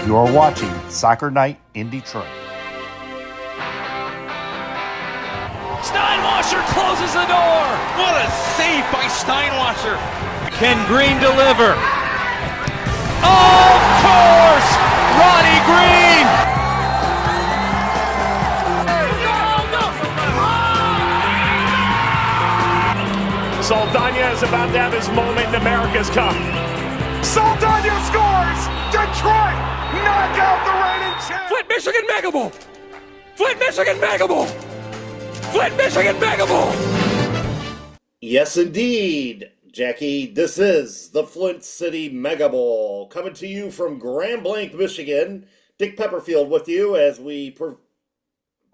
You are watching Soccer Night in Detroit. Steinwasser closes the door. What a save by Steinwasser. Can Green deliver? Of course, Ronnie Green. Saldana is about to have his moment in America's Cup. Saldana scores! Detroit knock out the reigning champ! FLINT, Michigan, Mega Bowl. FLINT, Michigan, Mega Bowl. FLINT, Michigan, Mega Bowl. Yes, indeed, Jackie. This is the Flint City Mega Bowl, coming to you from Grand Blanc, Michigan. Dick Pepperfield with you as we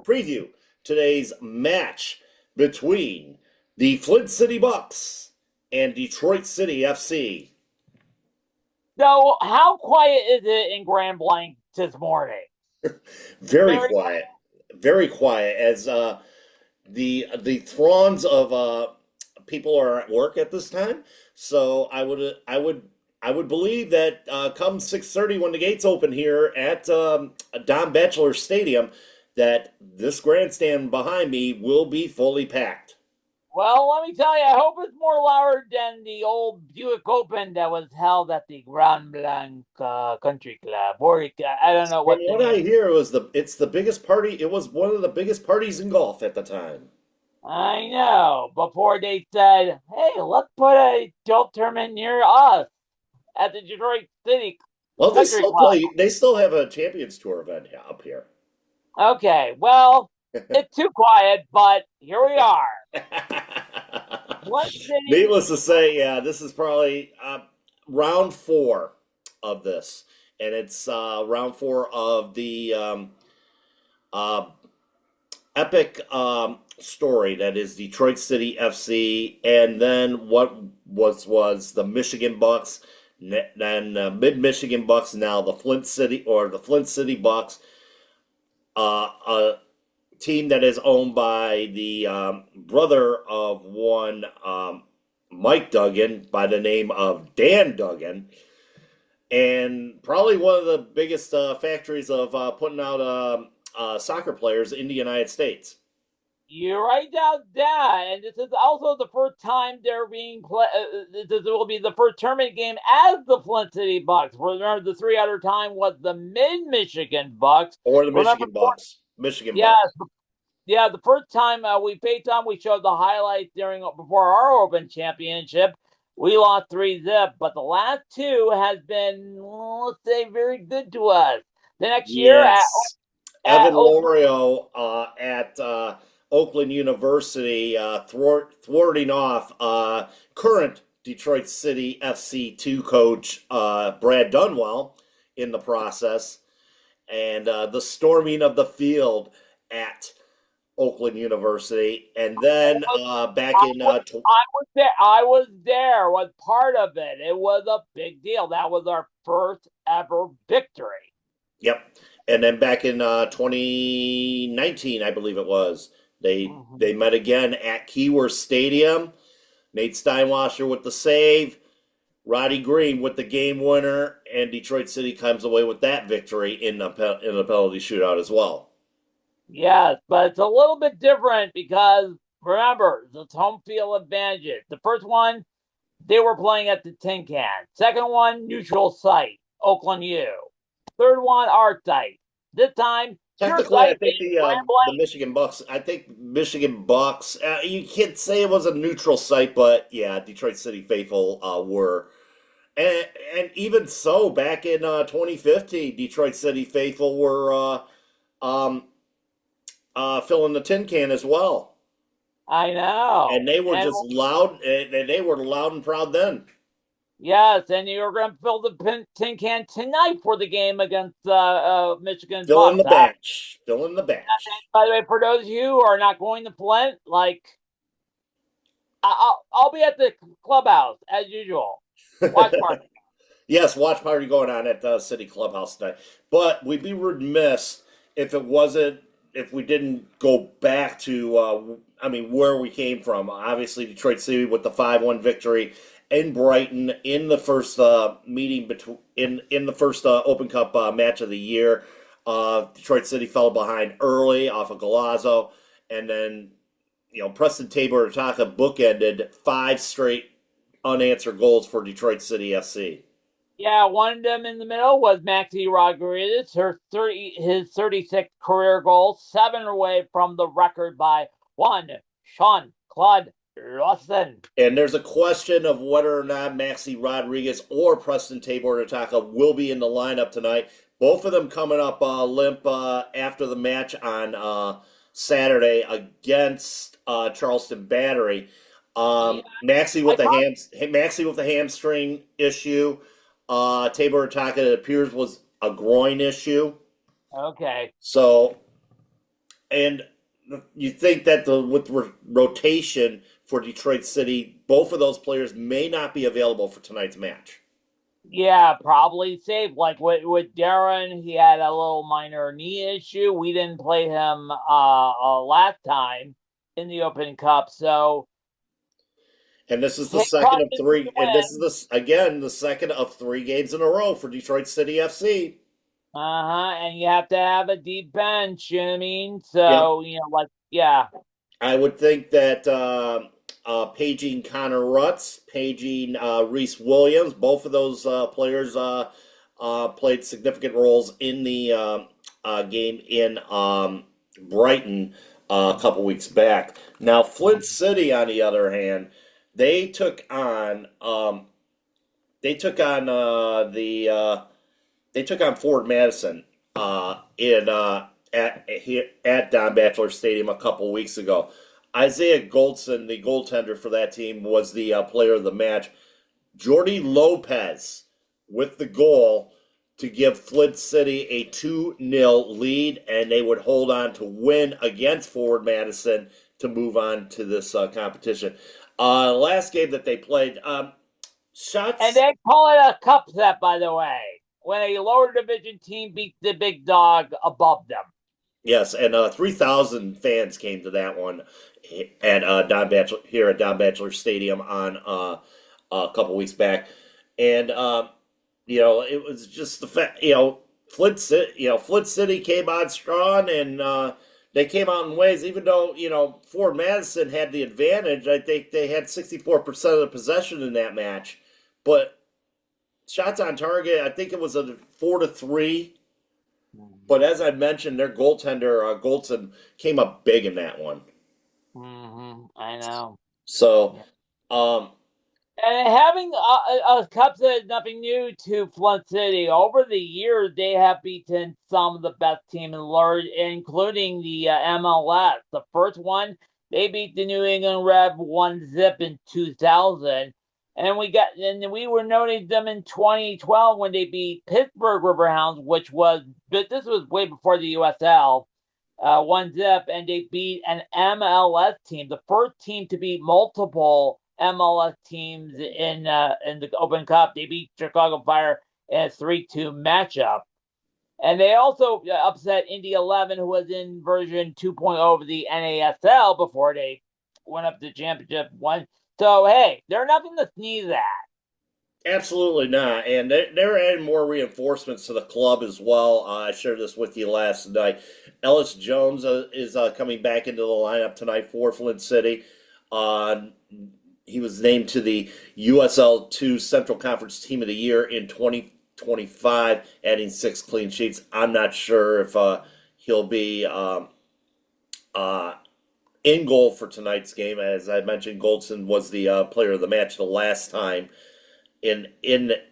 preview today's match between the Flint City Bucks and Detroit City FC. So, how quiet is it in Grand Blanc this morning? Very quiet. Very quiet, as the throngs of people are at work at this time. So I would believe that come 6:30 when the gates open here at Don Batchelor Stadium, that this grandstand behind me will be fully packed. Well, let me tell you, I hope it's more louder than the old Buick Open that was held at the Grand Blanc Country Club. Or I don't know what. From what I hear, it's the biggest party. It was one of the biggest parties in golf at the time. I know. Before they said, "Hey, let's put a golf tournament near us at the Detroit City." Well, they Country still Club. play. They still have a Champions Tour event up here. Okay, well, it's too quiet, but here we are. Needless to say, yeah, this is probably round 4 of this, and it's round 4 of the epic story that is Detroit City FC, and then what was the Michigan Bucks, then Mid Michigan Bucks, now the Flint City Bucks, a team that is owned by the brother of one Mike Duggan by the name of Dan Duggan, and probably one of the biggest factories of putting out soccer players in the United States. You write down that, and this is also the first time they're being played. This will be the first tournament game as the Flint City Bucks. Remember, the 3 other time was the Mid Michigan Bucks Or the Michigan Bucks. Michigan Bucks. Bucks. Yeah, the first time we paid time, we showed the highlights before our Open Championship. We lost 3-0, but the last 2 has been, let's say, very good to us. The next year Evan Lorio at Oakland University thwarting off current Detroit City FC2 coach Brad Dunwell in the process, and the storming of the field at Oakland University, and then back in I was there, was part of it. It was a big deal. That was our first ever victory. Yep. And then back in 2019, I believe it was, they met again at Keyworth Stadium. Nate Steinwasser with the save, Roddy Green with the game winner, and Detroit City comes away with that victory in the penalty shootout as well. Yes, but it's a little bit different because, remember, it's home field advantage. The first one, they were playing at the Tin Can. Second one, neutral site, Oakland U. Third one, our site. This time, technically, I think the Michigan Bucks. I think Michigan Bucks. You can't say it was a neutral site, but yeah, Detroit City faithful were, and even so, back in 2015, Detroit City faithful were filling the tin can as well. I know, and they were just loud. And they were loud and proud then. Yes, and you're going to fill the tin can tonight for the game against Michigan. Fill in the batch. Fill in the batch. By the way, for those of you who are not going to Flint, I'll be at the clubhouse as usual. Watch party. Yes, watch party going on at the City Clubhouse tonight. But we'd be remiss if we didn't go back to where we came from. Obviously, Detroit City with the 5-1 victory in Brighton in the first meeting between in the first Open Cup match of the year. Detroit City fell behind early off of Galazzo, and then Preston Tabor Ataka bookended 5 straight unanswered goals for Detroit City FC. Yeah, one of them in the middle was Maxi Rodriguez, his 36th career goal, 7 away from the record by one Jean-Claude Lawson. And there's a question of whether or not Maxi Rodriguez or Preston Tabor Ataka will be in the lineup tonight. Both of them coming up limp after the match on Saturday against Charleston Battery. Maxi with the hamstring issue. Tabor Ataka, it appears, was a groin issue. Okay. So, and you think that with rotation for Detroit City, both of those players may not be available for tonight's match. Yeah, probably safe. Like with Darren, he had a little minor knee issue. We didn't play him last time in the Open Cup, so. And this is the second of 3, and this is the second of 3 games in a row for Detroit City FC. And you have to have a deep bench, you know what I mean? So, yeah. I would think that paging Connor Rutz, paging Reese Williams, both of those players played significant roles in the game in Brighton a couple weeks back. Now, Flint City, on the other hand, they took on Ford Madison at Don Bachelor Stadium a couple weeks ago. Isaiah Goldson, the goaltender for that team, was the player of the match. Jordy Lopez with the goal to give Flint City a 2-0 lead, and they would hold on to win against Ford Madison to move on to this competition. Last game that they played, shots. And they call it a Cupset, by the way, when a lower division team beats the big dog above them. Yes, and 3,000 fans came to that one at Don Bachelor Stadium on a couple weeks back, and it was just the fact. Flint City came on strong, and they came out in ways. Even though Ford Madison had the advantage, I think they had 64% of the possession in that match, but shots on target, I think it was a 4-3. But as I mentioned, their goaltender, Goldson, came up big in that one. I know. So, and having a Cupset is nothing new to Flint City. Over the years, they have beaten some of the best teams in Lord, including the MLS. The first one, they beat the New England Rev 1-0 in 2000. And we were noting them in 2012 when they beat Pittsburgh Riverhounds, but this was way before the USL, 1-0, and they beat an MLS team, the first team to beat multiple MLS teams in the Open Cup. They beat Chicago Fire in a 3-2 matchup. And they also upset Indy 11, who was in version 2.0 of the NASL before they went up to championship one. So, hey, they're nothing to sneeze at. Absolutely not. And they're adding more reinforcements to the club as well. I shared this with you last night. Ellis Jones is coming back into the lineup tonight for Flint City. He was named to the USL 2 Central Conference Team of the Year in 2025, adding 6 clean sheets. I'm not sure if he'll be in goal for tonight's game. As I mentioned, Goldson was the player of the match the last time in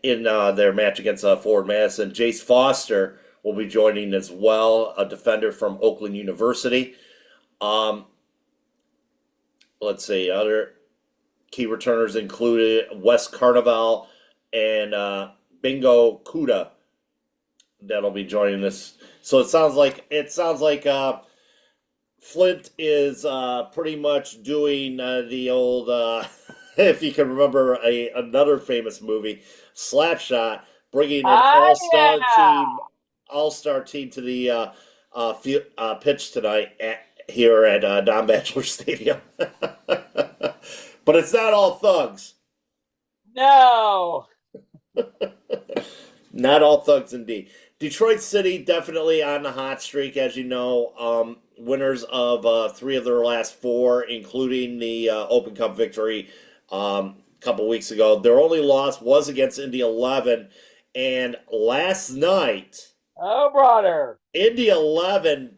their match against Ford Madison. Jace Foster will be joining as well, a defender from Oakland University. Let's see, other key returners included Wes Carnival and Bingo Kuda that'll be joining us. So it sounds like Flint is pretty much doing the old, if you can remember another famous movie, Slapshot, bringing an all-star team to the pitch tonight here at Don Bachelor Stadium. But it's not all thugs. No. Not all thugs, indeed. Detroit City definitely on the hot streak, as you know. Winners of 3 of their last 4, including the Open Cup victory a couple weeks ago. Their only loss was against Indy 11, and last night, Oh, brother. Indy 11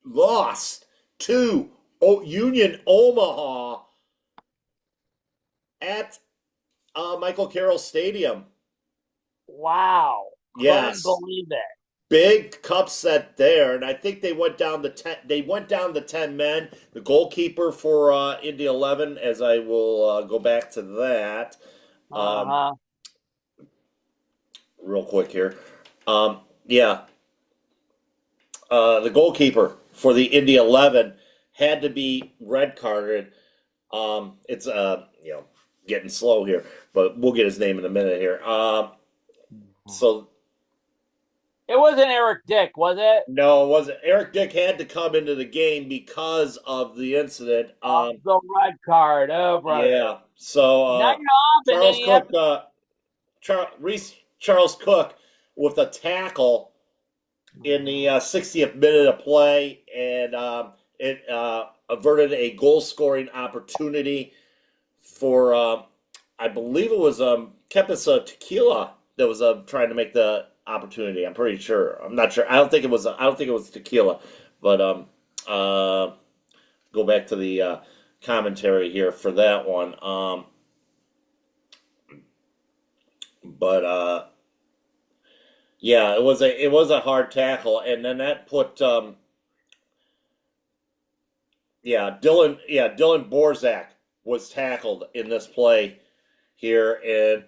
lost to Union Omaha at Michael Carroll Stadium. Wow. Yes. Couldn't believe it. Big cup set there, and I think they went down to 10. They went down to 10 men. The goalkeeper for Indy 11, as I will go back to that real quick here. The goalkeeper for the Indy 11 had to be red carded. It's getting slow here, but we'll get his name in a minute here. So. It wasn't Eric Dick, was it? No, it wasn't. Eric Dick had to come into the game because of the incident. The red card. Oh, brother. Yeah. So Charles Cook, Charles Cook, with a tackle in the 60th minute of play, and it averted a goal-scoring opportunity for I believe it was Kempis Tequila that was trying to make the opportunity. I'm pretty sure. I'm not sure. I don't think it was Tequila, but go back to the commentary here for that one. Yeah, it was a hard tackle, and then that put Dylan Borzak was tackled in this play here, in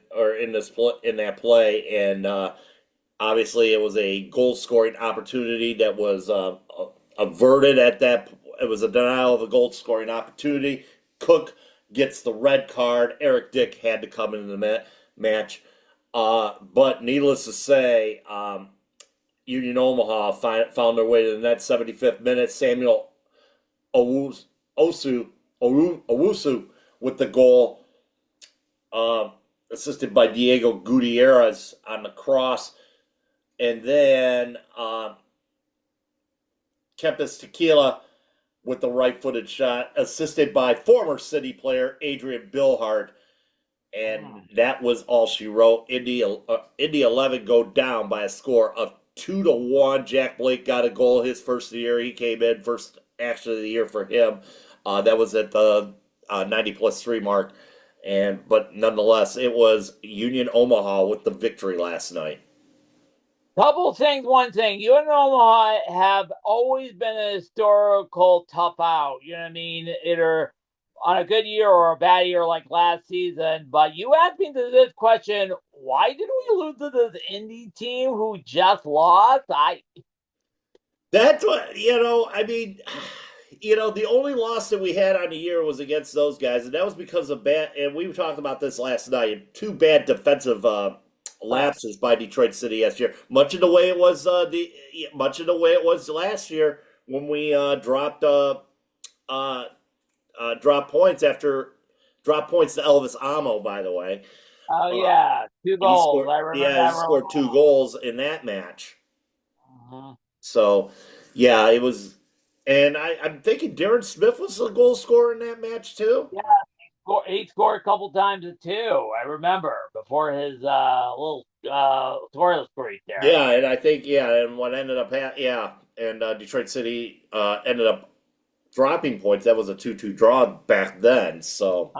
that play, and obviously it was a goal scoring opportunity that was averted at that. It was a denial of a goal scoring opportunity. Cook gets the red card. Eric Dick had to come into the match. But needless to say, Union Omaha found their way to the net. 75th minute. Samuel Owusu with the goal, assisted by Diego Gutierrez on the cross. And then Kempis Tequila with the right-footed shot, assisted by former City player Adrian Billhard. And that was all she wrote. Indy 11 go down by a score of 2-1. Jack Blake got a goal his first year. He came in first action of the year for him. That was at the 90+3 mark. But nonetheless, it was Union Omaha with the victory last night. Couple things. One thing, you and Omaha have always been a historical tough out. You know what I mean? Either on a good year or a bad year like last season. But you asked me this question: why did we lose to this Indy team who just lost? That's what I mean. The only loss that we had on the year was against those guys, and that was because of bad. And we talked about this last night. 2 bad defensive lapses by Detroit City last year, much of the way it was last year when we dropped points to Elvis Amo. By the way, 2 goals. He scored 2 goals in that match. So, yeah, it was, and I'm thinking Darren Smith was the goal scorer in that match too. Yeah. He scored a couple times too. I remember before his little scoreless streak there. Yeah, and I think and what ended up Detroit City ended up dropping points. That was a 2-2 draw back then. So,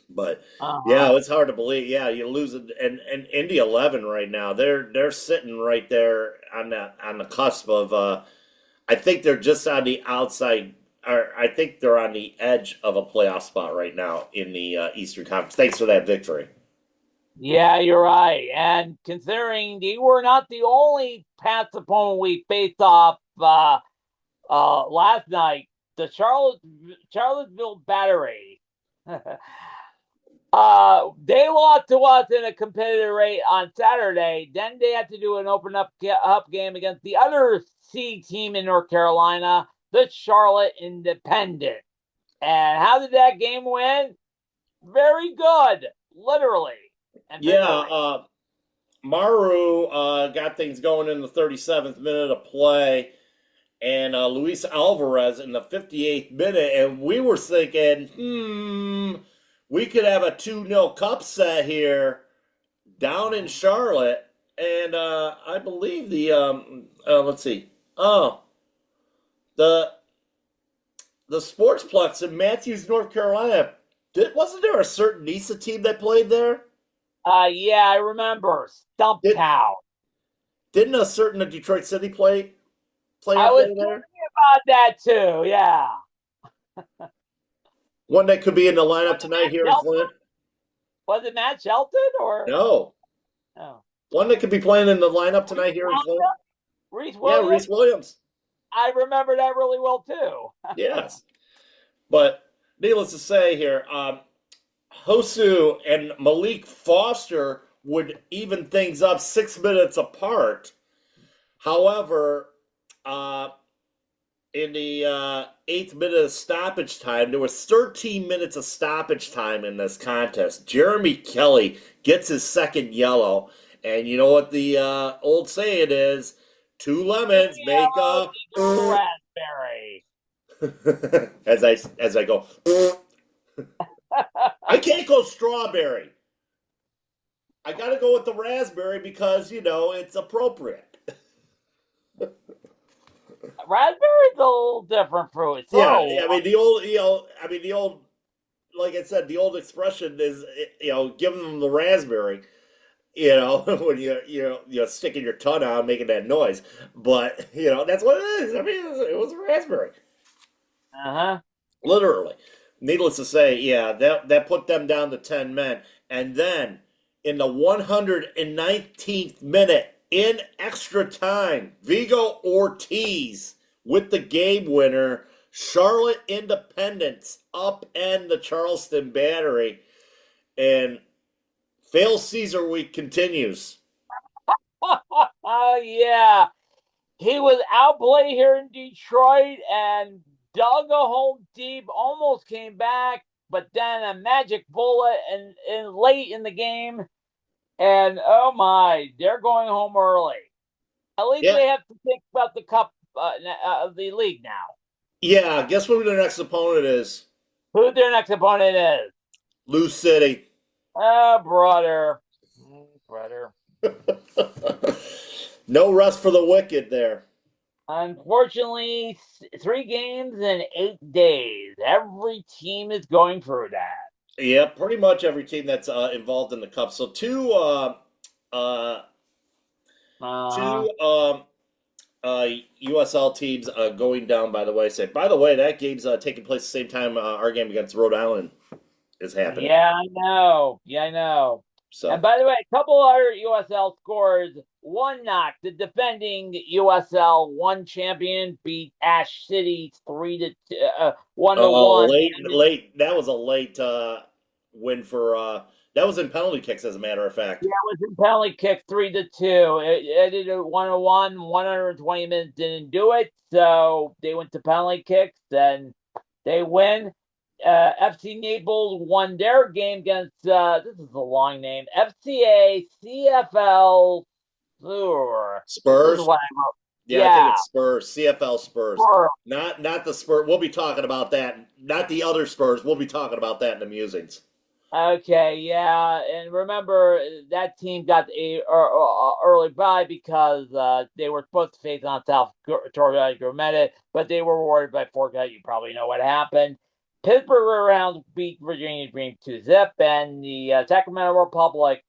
but yeah, it's hard to believe. Yeah, you lose it, and Indy 11 right now. They're sitting right there on the cusp of. I think they're just on the outside. I think they're on the edge of a playoff spot right now in the Eastern Conference. Thanks for that victory. Yeah, you're right. And considering they were not the only past opponent we faced off last night, the Charlottesville Battery, they lost to us in a competitive rate on Saturday. Then they had to do an open up game against the other C team in North Carolina, the Charlotte Independent. And how did that game win? Very good, literally. And Yeah, Maru got things going in the 37th minute of play, and Luis Alvarez in the 58th minute, and we were thinking, we could have a 2-0 cup set here down in Charlotte, and I believe let's see, the Sportsplex in Matthews, North Carolina. Wasn't there a certain NISA team that played there? Yeah, I remember. Stumptown. Didn't a certain Detroit City play I was there? thinking about that too, yeah. One that could be in the lineup tonight here in Flint? Was it Matt Shelton or? No. Oh. One that could be playing in the lineup tonight here in Flint? Reese Williams? Yeah, Reese Williams. I remember that really well too. Yes. But needless to say here, Hosu and Malik Foster would even things up 6 minutes apart. However, in the 8th minute of stoppage time, there was 13 minutes of stoppage time in this contest. Jeremy Kelly gets his second yellow, and you know what the old saying is: 2 lemons make a raspberry. as I go, I can't go strawberry. I got to go with the raspberry because it's appropriate. Raspberry's a little different fruit. Yeah, I mean the old, like I said, the old expression is, giving them the raspberry, when you're sticking your tongue out making that noise. But that's what it is. I mean, it was a raspberry. Literally. Needless to say, yeah, that put them down to 10 men, and then in the 119th minute, in extra time, Vigo Ortiz with the game winner. Charlotte Independence upend the Charleston Battery, and Fail Caesar week continues. Oh yeah, he was outplayed here in Detroit and dug a hole deep, almost came back, but then a magic bullet and late in the game. And oh my, they're going home early. At least they have to think about the cup of the league now. Yeah, guess who their next opponent is? Who their next opponent is? Lou City. Oh, brother. Brother. No rest for the wicked there. Unfortunately, 3 games in 8 days. Every team is going through that. Yeah, pretty much every team that's involved in the cup. So two USL teams going down by the wayside. By the way, that game's taking place at the same time our game against Rhode Island is happening. Yeah, I know. So. And by the way, a couple other USL scores. One knock, the defending USL 1 champion beat Ash City 3-1. Late. That was a late win for. That was in penalty kicks, as a matter of fact. Yeah, it was in penalty kicks 3-2. It did 1-1. 120 minutes didn't do it, so they went to penalty kicks. Then they win. FC Naples won their game against, this is a long name, FCA CFL Spurs. Yeah, I think it's Spurs. CFL Spurs. Not the Spurs. We'll be talking about that. Not the other Spurs. We'll be talking about that in the musings. Okay, yeah, and remember that team got a early bye because they were supposed to face on South Gourmet, but they were rewarded by Forkite. You probably know what happened. Pittsburgh Rounds beat Virginia Dream 2-0, and the Sacramento Republic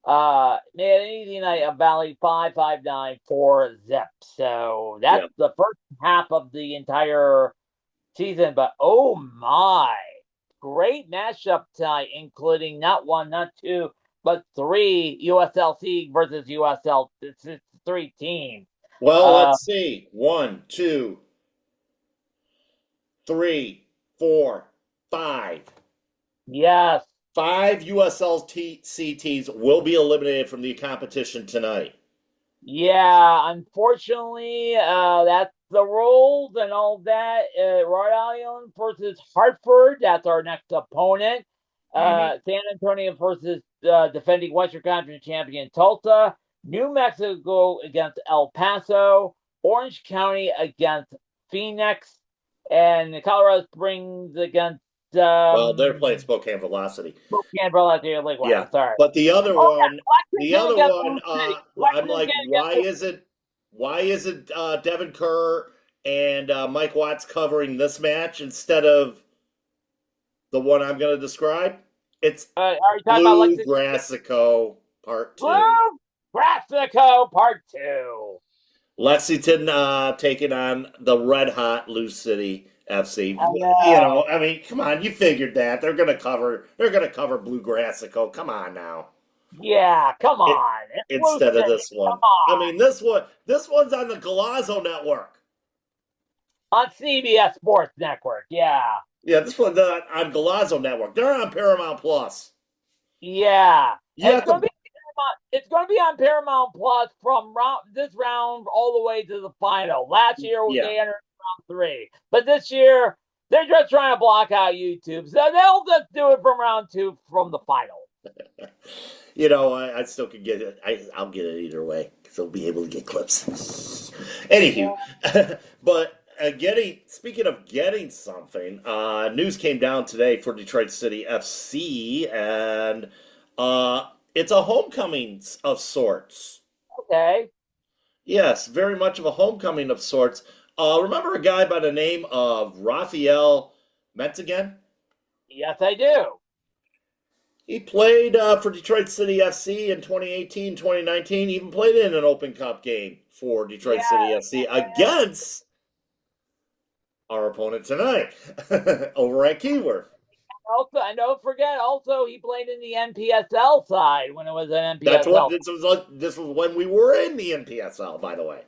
made an easy night of Valley 5-5-9 4-0. So that's the first half of the entire season. But oh my, great matchup tonight, including not 1, not 2, but 3 USLC versus USL 3 teams. Well, let's see. 1, 2, 3, 4, 5. Yes. 5 USLC teams will be eliminated from the competition tonight. Yeah, unfortunately, that's the rules and all that. Rhode Island versus Hartford. That's our next opponent. San Antonio versus defending Western Conference champion Tulsa. New Mexico against El Paso. Orange County against Phoenix. And Colorado Springs against Well, they're playing Spokane Velocity. Spokane Velocity League West. Yeah, Sorry. but the other one, Lexington I'm like, why isn't Devin Kerr and Mike Watts covering this match instead of the one I'm going to describe? It's are you talking Blue about Lexington? Grassico Part 2. Blue Grassico Part 2. Lexington taking on the red hot Louis City FC. You know, I mean, come on, you figured that they're gonna cover Blue Grassico. Come on now. Yeah, come on. Instead of this one. I mean, this one's on the Galazzo Network. On CBS Sports Network, yeah. Yeah, this one's on Galazzo Network. They're on Paramount Plus. Yeah. It's going to be on Paramount Plus from this round all the way to the final. Last year they entered round 3. But this year, they're just trying to block out YouTube. So they'll just do it from round 2 from the final. You know, I still could get it. I'll get it either way because I'll be able to get clips. Anywho, but speaking of getting something, news came down today for Detroit City FC, and it's a homecoming of sorts. Okay. Yes, very much of a homecoming of sorts. Remember a guy by the name of Raphael Mentzigen? Yes, I do. He played for Detroit City FC in 2018, 2019, even played in an Open Cup game for Detroit City FC against our opponent tonight over at Keyworth. Also, and don't forget, he played in the NPSL side when it was an NPSL. That's what this was when we were in the NPSL, by the way.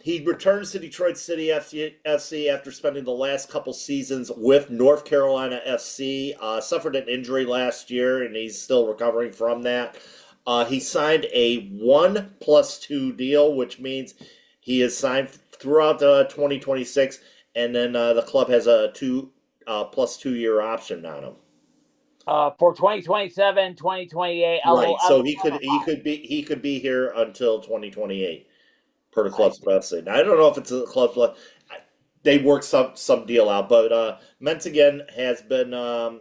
He returns to Detroit City FC after spending the last couple seasons with North Carolina FC. Suffered an injury last year, and he's still recovering from that. He signed a 1+2 deal, which means he is signed throughout 2026, and then the club has a 2+2 year option on him. For 2027, 2028. Right, so he could be here until 2028 per the club's website. I don't know if it's a club's website. They worked some deal out, but Mentzigen has been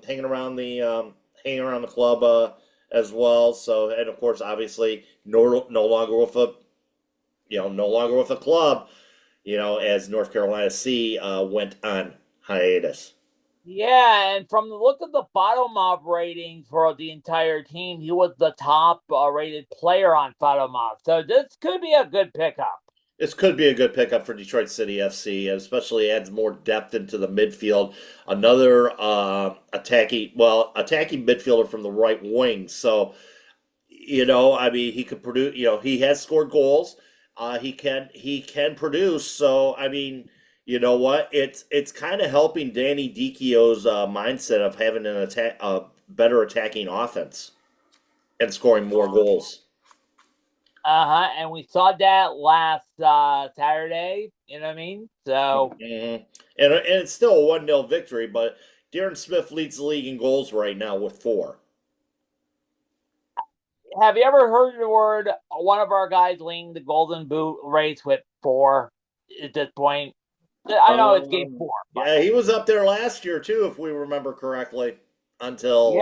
hanging around the club as well. So, and of course, obviously, no longer with a club. As North Carolina C went on hiatus. Yeah, and from the look of the Photomob ratings for the entire team, he was the top rated player on Photomob. So this could be a good pickup. This could be a good pickup for Detroit City FC, especially adds more depth into the midfield. Another attacking midfielder from the right wing. So, he could produce. He has scored goals. He can produce. So, you know what? It's kind of helping Danny Dicchio's mindset of having a better attacking offense and scoring more goals. And we saw that last Saturday. You know what I mean? So, and it's still a 1-0 victory, but Darren Smith leads the league in goals right now with 4. Have you ever heard the word one of our guys leading the Golden Boot race with 4 at this point? I know it's game 4. Yeah, he was up there last year too, if we remember correctly, until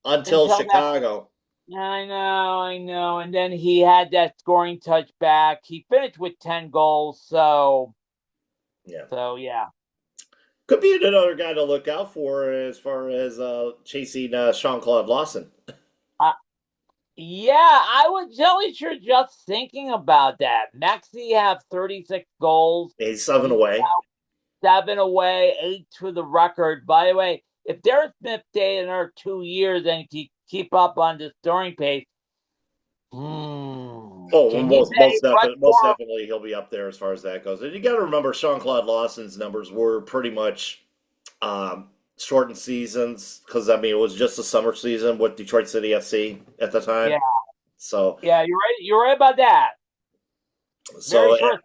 Chicago. I know. And then he had that scoring touchback. He finished with 10 goals, so yeah. Could be another guy to look out for as far as chasing Jean-Claude Lawson. Yeah, I was really sure just thinking about that. Maxey have 36 goals. He's 7 away. 7 away, 8 to the record. By the way, if Darren Smith stayed another 2 years and keep up on this scoring pace, most definitely he'll be up there as far as that goes. And you got to remember, Jean-Claude Lawson's numbers were pretty much shortened seasons because it was just a summer season with Detroit City FC at the time. Yeah. So Yeah, you're right. You're right about that. so Very short.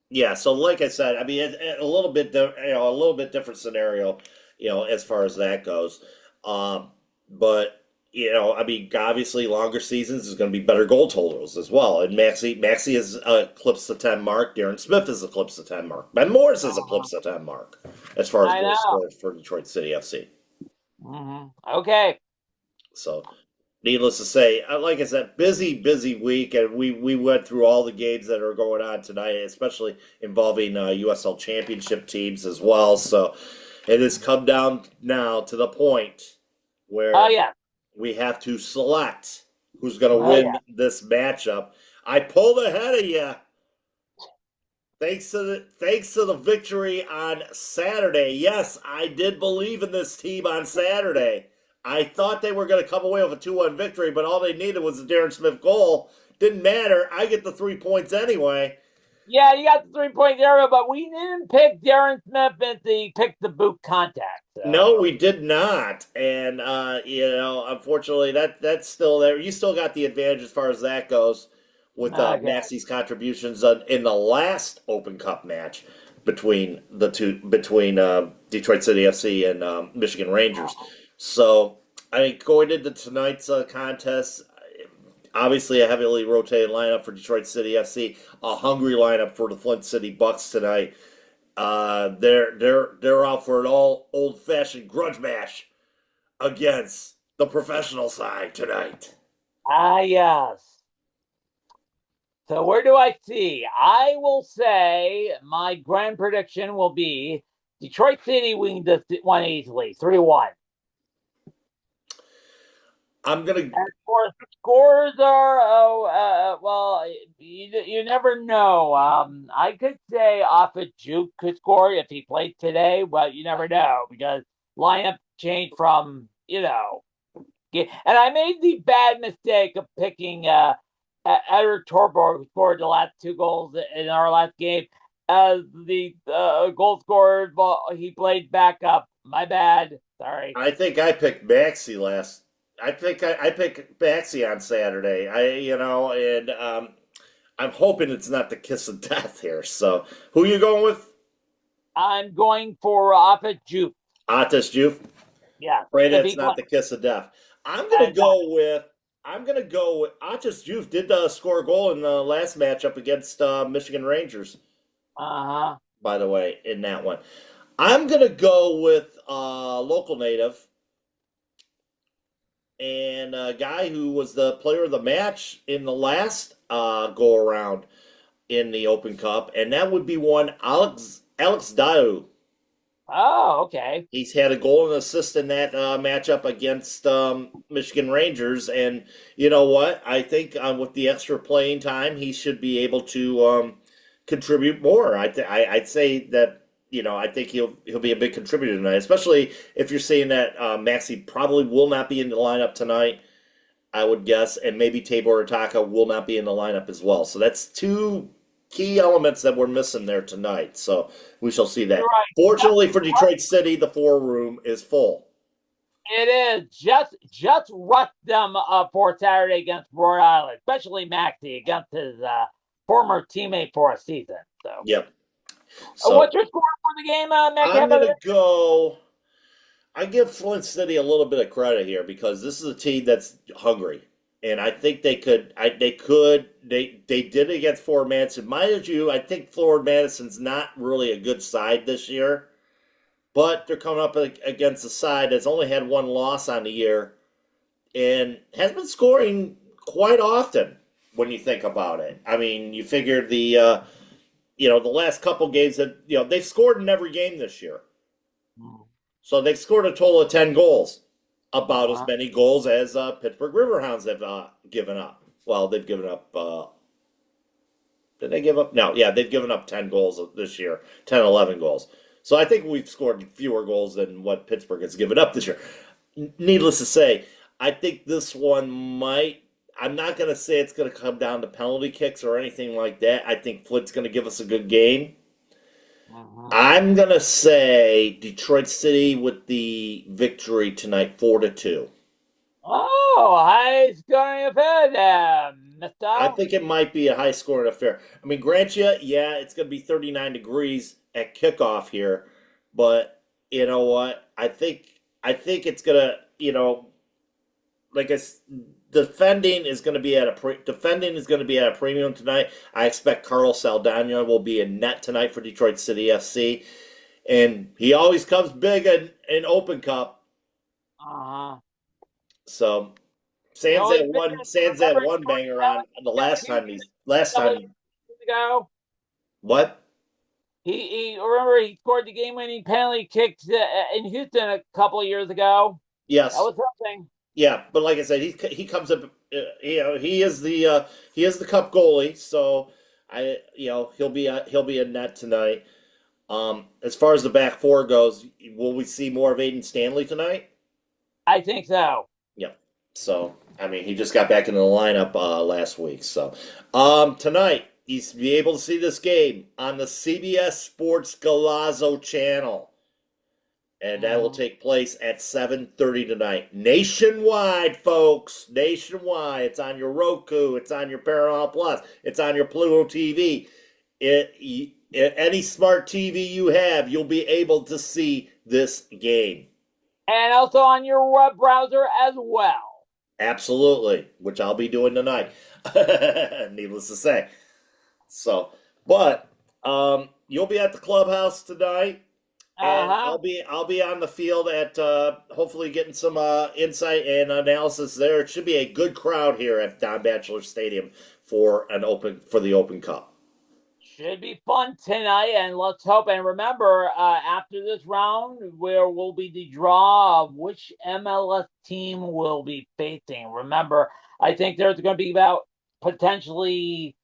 yeah. So like I said, I mean, a little bit a little bit different scenario, as far as that goes. But I mean, obviously, longer seasons is going to be better goal totals as well. And Maxey has eclipsed the 10 mark. Darren Smith has eclipsed the 10 mark. Ben Morris has eclipsed the 10 mark as far as I goals know. scored for Detroit City FC. Okay. So, needless to say, like I said, busy week, and we went through all the games that are going on tonight, especially involving USL Championship teams as well. So, it has come down now to the point where Oh yeah. we have to select who's going to Oh win yeah. this matchup. I pulled ahead of you. Thanks to the victory on Saturday. Yes, I did believe in this team on Saturday. I thought they were going to come away with a 2-1 victory, but all they needed was a Darren Smith goal. Didn't matter. I get the 3 points anyway. Yeah, you got the 3-point area, but we didn't pick Darren Smith as the pick the boot contact. So. No, we did not, and unfortunately, that's still there. You still got the advantage as far as that goes, with Okay. Maxey's contributions in the last Open Cup match between Detroit City FC and Michigan Rangers. So, I mean, going into tonight's contest, obviously a heavily rotated lineup for Detroit City FC, a hungry lineup for the Flint City Bucks tonight. They're out for an old fashioned grudge match against the professional side tonight. Yes. So where do I see? I will say my grand prediction will be Detroit City win this one easily, 3-1. I'm gonna. And of course, the scores are well, you never know. I could say Alpha Juke could score if he played today, but you never know because lineup changed from and I made the bad mistake of picking Edward Torborg, who scored the last 2 goals in our last game, as the goal scorer. He played backup. My bad. Sorry. I think I picked Maxey last. I think I picked Maxey on Saturday. And I'm hoping it's not the kiss of death here. So, who are you going with? I'm going for Alpha Juke. Atis Juve. Yeah. Pray that's not the kiss of death. I'm gonna go with Atis Juve did score a goal in the last matchup against Michigan Rangers. By the way, in that one, I'm gonna go with local native and a guy who was the player of the match in the last go around in the Open Cup, and that would be one Alex Daou. Oh, okay. He's had a goal and assist in that matchup against Michigan Rangers, and you know what? I think with the extra playing time, he should be able to contribute more. I'd say that I think he'll be a big contributor tonight, especially if you're saying that Maxey probably will not be in the lineup tonight. I would guess, and maybe Tabor Ataka will not be in the lineup as well. So that's 2 key elements that we're missing there tonight. So we shall see that. Right. Fortunately for Detroit City, the 4 room is full. It is. Just rush them for Saturday against Rhode Island, especially Maxey against his former teammate for a season. So. Yep. So what's your score for the game, Matt? I'm going to go. I give Flint City a little bit of credit here because this is a team that's hungry. And I think they could. They did it against Florida Madison. Mind you, I think Florida Madison's not really a good side this year, but they're coming up against a side that's only had 1 loss on the year, and has been scoring quite often when you think about it. I mean, you figure the last couple games that they've scored in every game this year, so they've scored a total of 10 goals. About as many goals as Pittsburgh Riverhounds have given up. Well, they've given up. Did they give up? No, yeah, they've given up 10 goals this year, 10, 11 goals. So I think we've scored fewer goals than what Pittsburgh has given up this year. Needless to say, I think this one might. I'm not going to say it's going to come down to penalty kicks or anything like that. I think Flint's going to give us a good game. I'm going to say Detroit City with the victory tonight, 4-2. Oh, high scoring affair, mister. I think it might be a high scoring affair. I mean, grant you, yeah, it's going to be 39 degrees at kickoff here, but you know what? I think it's going to, like defending is going to be at a premium tonight. I expect Carlos Saldana will be in net tonight for Detroit City FC, and he always comes big in Open Cup. Uh-huh. So You Sans always that figure, one Sans that remember, one banger on the last couple of time. years ago. What? He remember he scored the game-winning penalty kick in Houston a couple of years ago. That Yes. was something. Yeah, but like I said, he comes up. He is the cup goalie, so he'll be in net tonight. As far as the back four goes, will we see more of Aiden Stanley tonight? I think so. Yeah. So I mean, he just got back into the lineup last week. So tonight he's be able to see this game on the CBS Sports Galazzo channel. And that will take place at 7:30 tonight. Nationwide, folks. Nationwide. It's on your Roku. It's on your Paramount Plus. It's on your Pluto TV. Any smart TV you have, you'll be able to see this game. And also on your web browser as well. Absolutely, which I'll be doing tonight. Needless to say. So, but you'll be at the clubhouse tonight. And Uh-huh. I'll be on the field at hopefully getting some insight and analysis there. It should be a good crowd here at Don Bachelor Stadium for the Open Cup. Should be fun tonight, and let's hope. And remember, after this round, where will be the draw of which MLS team will be facing. Remember, I think there's going to be about potentially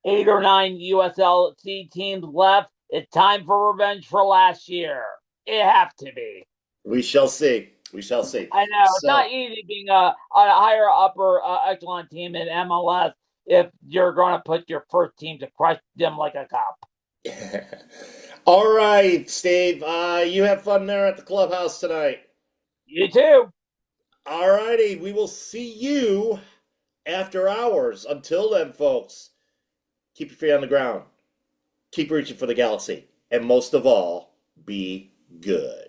8 or 9 USLC teams left. It's time for revenge for last year. It have to be. We shall see. We shall see. I know it's not easy being a higher upper echelon team in MLS if you're going to put your first team to crush them like a cup. All right, Steve. You have fun there at the clubhouse tonight. You too. All righty. We will see you after hours. Until then, folks, keep your feet on the ground. Keep reaching for the galaxy. And most of all, be good.